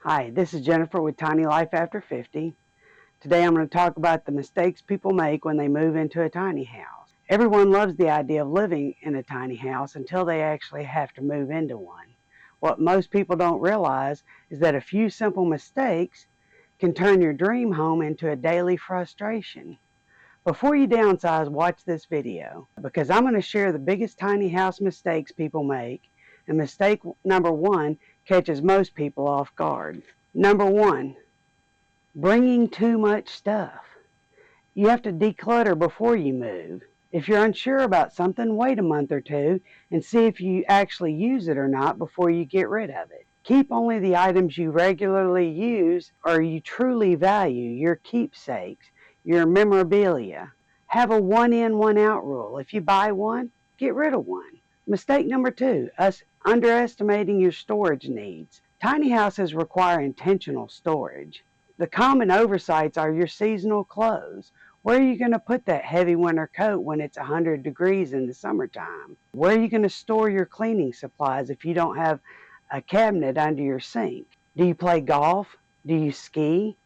Hi, this is Jennifer with Tiny Life After 50. Today I'm going to talk about the mistakes people make when they move into a tiny house. Everyone loves the idea of living in a tiny house until they actually have to move into one. What most people don't realize is that a few simple mistakes can turn your dream home into a daily frustration. Before you downsize, watch this video because I'm going to share the biggest tiny house mistakes people make, and mistake number one catches most people off guard. Number one, bringing too much stuff. You have to declutter before you move. If you're unsure about something, wait a month or two and see if you actually use it or not before you get rid of it. Keep only the items you regularly use or you truly value, your keepsakes, your memorabilia. Have a one in, one out rule. If you buy one, get rid of one. Mistake number two, underestimating your storage needs. Tiny houses require intentional storage. The common oversights are your seasonal clothes. Where are you going to put that heavy winter coat when it's 100 degrees in the summertime? Where are you going to store your cleaning supplies if you don't have a cabinet under your sink? Do you play golf? Do you ski?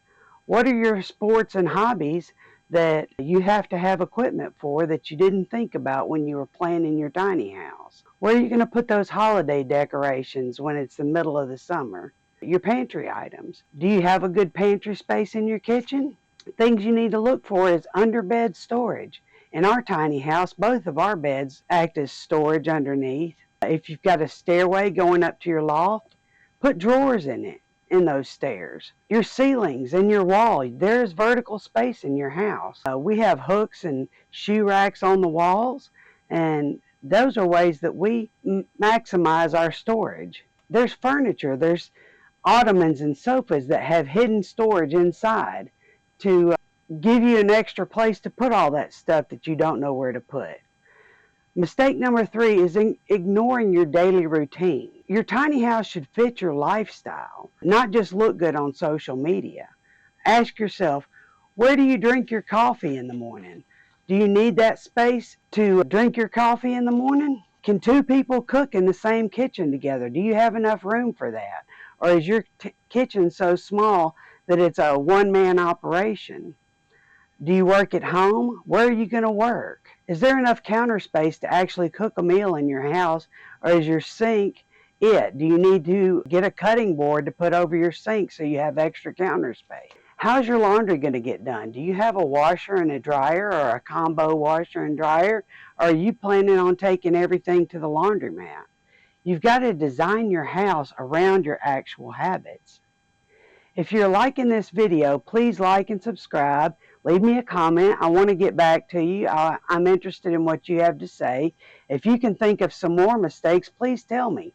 What are your sports and hobbies that you have to have equipment for that you didn't think about when you were planning your tiny house? Where are you going to put those holiday decorations when it's the middle of the summer? Your pantry items. Do you have a good pantry space in your kitchen? Things you need to look for is underbed storage. In our tiny house, both of our beds act as storage underneath. If you've got a stairway going up to your loft, put drawers in it, in those stairs. Your ceilings and your wall, there's vertical space in your house. We have hooks and shoe racks on the walls, and those are ways that we maximize our storage. There's furniture, there's ottomans and sofas that have hidden storage inside to give you an extra place to put all that stuff that you don't know where to put. Mistake number three is ignoring your daily routine. Your tiny house should fit your lifestyle, not just look good on social media. Ask yourself, where do you drink your coffee in the morning? Do you need that space to drink your coffee in the morning? Can two people cook in the same kitchen together? Do you have enough room for that? Or is your kitchen so small that it's a one-man operation? Do you work at home? Where are you going to work? Is there enough counter space to actually cook a meal in your house? Or is your sink it? Do you need to get a cutting board to put over your sink so you have extra counter space? How's your laundry going to get done? Do you have a washer and a dryer or a combo washer and dryer? Or are you planning on taking everything to the laundromat? You've got to design your house around your actual habits. If you're liking this video, please like and subscribe. Leave me a comment. I want to get back to you. I'm interested in what you have to say. If you can think of some more mistakes, please tell me,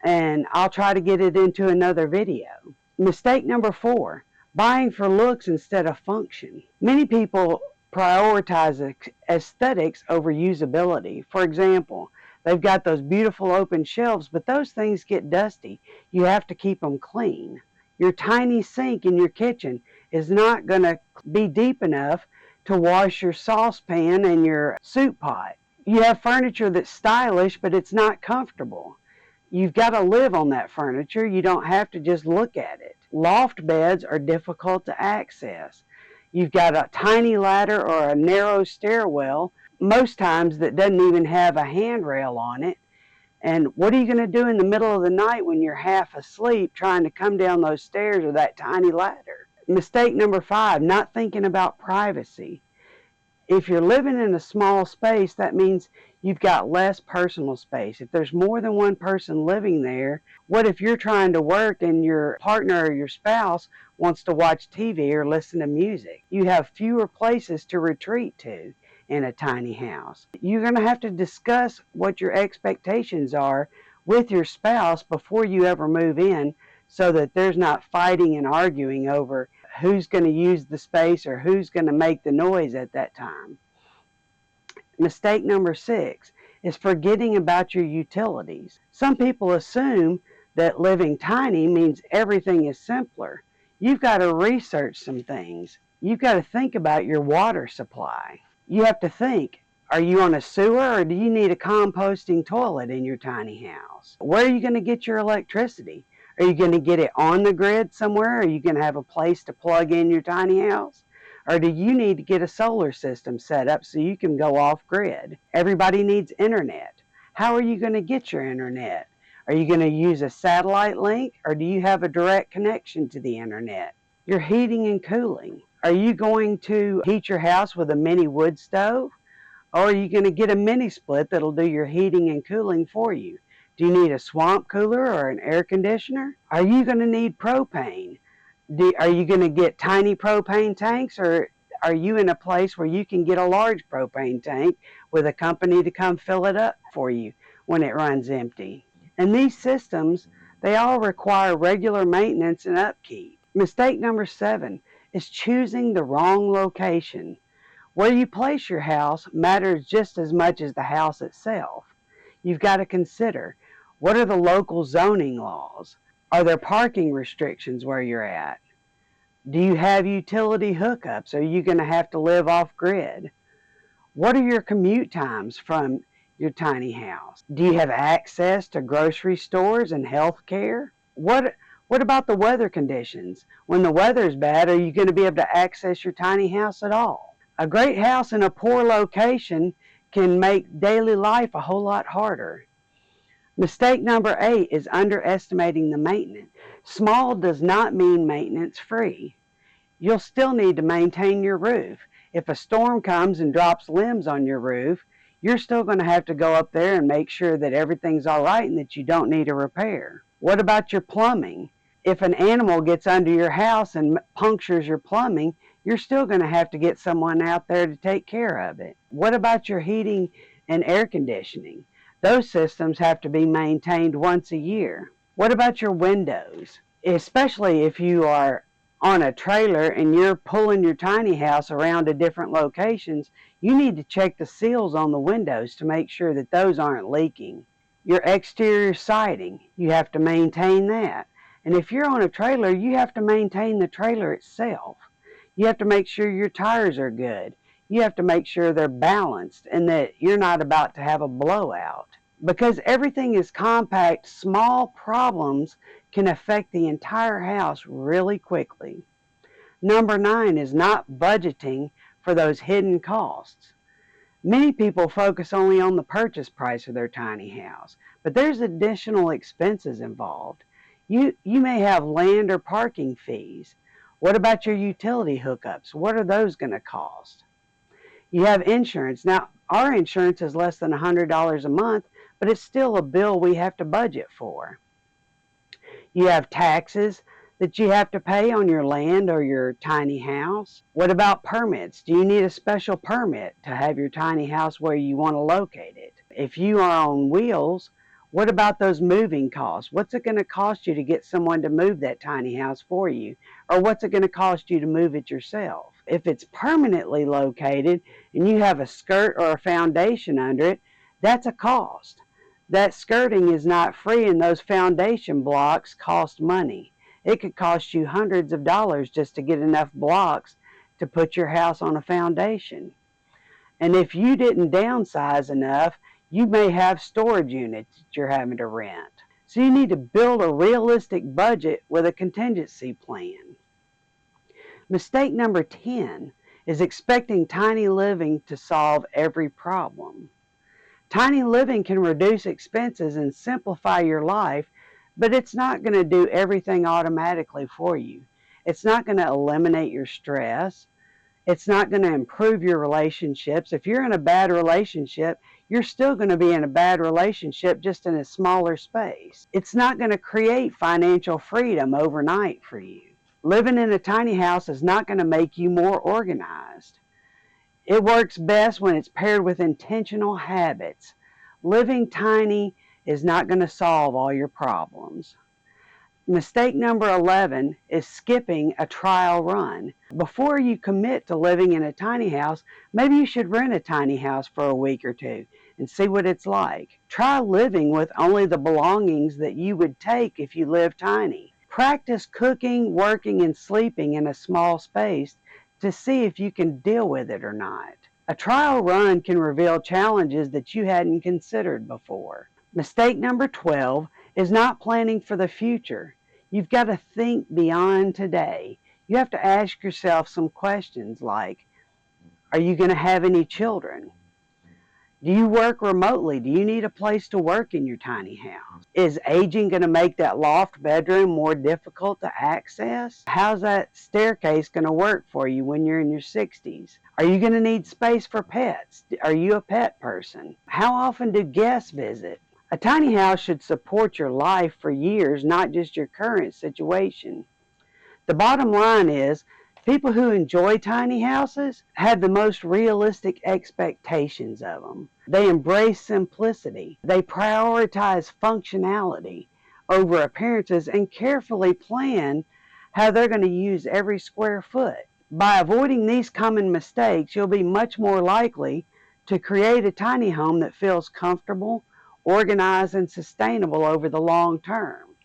and I'll try to get it into another video. Mistake number four, buying for looks instead of function. Many people prioritize aesthetics over usability. For example, they've got those beautiful open shelves, but those things get dusty. You have to keep them clean. Your tiny sink in your kitchen is not going to be deep enough to wash your saucepan and your soup pot. You have furniture that's stylish, but it's not comfortable. You've got to live on that furniture. You don't have to just look at it. Loft beds are difficult to access. You've got a tiny ladder or a narrow stairwell, most times that doesn't even have a handrail on it. And what are you going to do in the middle of the night when you're half asleep trying to come down those stairs or that tiny ladder? Mistake number five, not thinking about privacy. If you're living in a small space, that means you've got less personal space. If there's more than one person living there, what if you're trying to work and your partner or your spouse wants to watch TV or listen to music? You have fewer places to retreat to in a tiny house. You're going to have to discuss what your expectations are with your spouse before you ever move in so that there's not fighting and arguing over who's going to use the space or who's going to make the noise at that time. Mistake number six is forgetting about your utilities. Some people assume that living tiny means everything is simpler. You've got to research some things. You've got to think about your water supply. You have to think, are you on a sewer or do you need a composting toilet in your tiny house? Where are you going to get your electricity? Are you going to get it on the grid somewhere? Are you going to have a place to plug in your tiny house? Or do you need to get a solar system set up so you can go off grid? Everybody needs internet. How are you going to get your internet? Are you going to use a satellite link, or do you have a direct connection to the internet? Your heating and cooling. Are you going to heat your house with a mini wood stove? Or are you going to get a mini split that'll do your heating and cooling for you? Do you need a swamp cooler or an air conditioner? Are you going to need propane? Are you going to get tiny propane tanks, or are you in a place where you can get a large propane tank with a company to come fill it up for you when it runs empty? And these systems, they all require regular maintenance and upkeep. Mistake number 7 is choosing the wrong location. Where you place your house matters just as much as the house itself. You've got to consider, what are the local zoning laws? Are there parking restrictions where you're at? Do you have utility hookups? Are you going to have to live off grid? What are your commute times from your tiny house? Do you have access to grocery stores and health care? What about the weather conditions? When the weather's bad, are you going to be able to access your tiny house at all? A great house in a poor location can make daily life a whole lot harder. Mistake number 8 is underestimating the maintenance. Small does not mean maintenance free. You'll still need to maintain your roof. If a storm comes and drops limbs on your roof, you're still going to have to go up there and make sure that everything's all right and that you don't need a repair. What about your plumbing? If an animal gets under your house and punctures your plumbing, you're still going to have to get someone out there to take care of it. What about your heating and air conditioning? Those systems have to be maintained once a year. What about your windows? Especially if you are on a trailer and you're pulling your tiny house around to different locations, you need to check the seals on the windows to make sure that those aren't leaking. Your exterior siding, you have to maintain that. And if you're on a trailer, you have to maintain the trailer itself. You have to make sure your tires are good. You have to make sure they're balanced and that you're not about to have a blowout. Because everything is compact, small problems can affect the entire house really quickly. Number 9 is not budgeting for those hidden costs. Many people focus only on the purchase price of their tiny house, but there's additional expenses involved. You may have land or parking fees. What about your utility hookups? What are those going to cost? You have insurance. Now, our insurance is less than $100 a month, but it's still a bill we have to budget for. You have taxes that you have to pay on your land or your tiny house. What about permits? Do you need a special permit to have your tiny house where you want to locate it? If you are on wheels, what about those moving costs? What's it going to cost you to get someone to move that tiny house for you? Or what's it going to cost you to move it yourself? If it's permanently located and you have a skirt or a foundation under it, that's a cost. That skirting is not free, and those foundation blocks cost money. It could cost you hundreds of dollars just to get enough blocks to put your house on a foundation. And if you didn't downsize enough, you may have storage units that you're having to rent. So you need to build a realistic budget with a contingency plan. Mistake number 10 is expecting tiny living to solve every problem. Tiny living can reduce expenses and simplify your life, but it's not going to do everything automatically for you. It's not going to eliminate your stress. It's not going to improve your relationships. If you're in a bad relationship, you're still going to be in a bad relationship, just in a smaller space. It's not going to create financial freedom overnight for you. Living in a tiny house is not going to make you more organized. It works best when it's paired with intentional habits. Living tiny is not going to solve all your problems. Mistake number 11 is skipping a trial run. Before you commit to living in a tiny house, maybe you should rent a tiny house for a week or two and see what it's like. Try living with only the belongings that you would take if you live tiny. Practice cooking, working, and sleeping in a small space to see if you can deal with it or not. A trial run can reveal challenges that you hadn't considered before. Mistake number 12 is not planning for the future. You've got to think beyond today. You have to ask yourself some questions like, are you going to have any children? Do you work remotely? Do you need a place to work in your tiny house? Is aging going to make that loft bedroom more difficult to access? How's that staircase going to work for you when you're in your 60s? Are you going to need space for pets? Are you a pet person? How often do guests visit? A tiny house should support your life for years, not just your current situation. The bottom line is, people who enjoy tiny houses have the most realistic expectations of them. They embrace simplicity. They prioritize functionality over appearances and carefully plan how they're going to use every square foot. By avoiding these common mistakes, you'll be much more likely to create a tiny home that feels comfortable, organized, and sustainable over the long term.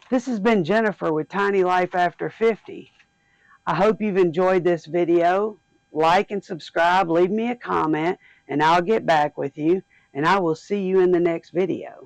This has been Jennifer with Tiny Life After 50. I hope you've enjoyed this video. Like and subscribe, leave me a comment, and I'll get back with you, and I will see you in the next video.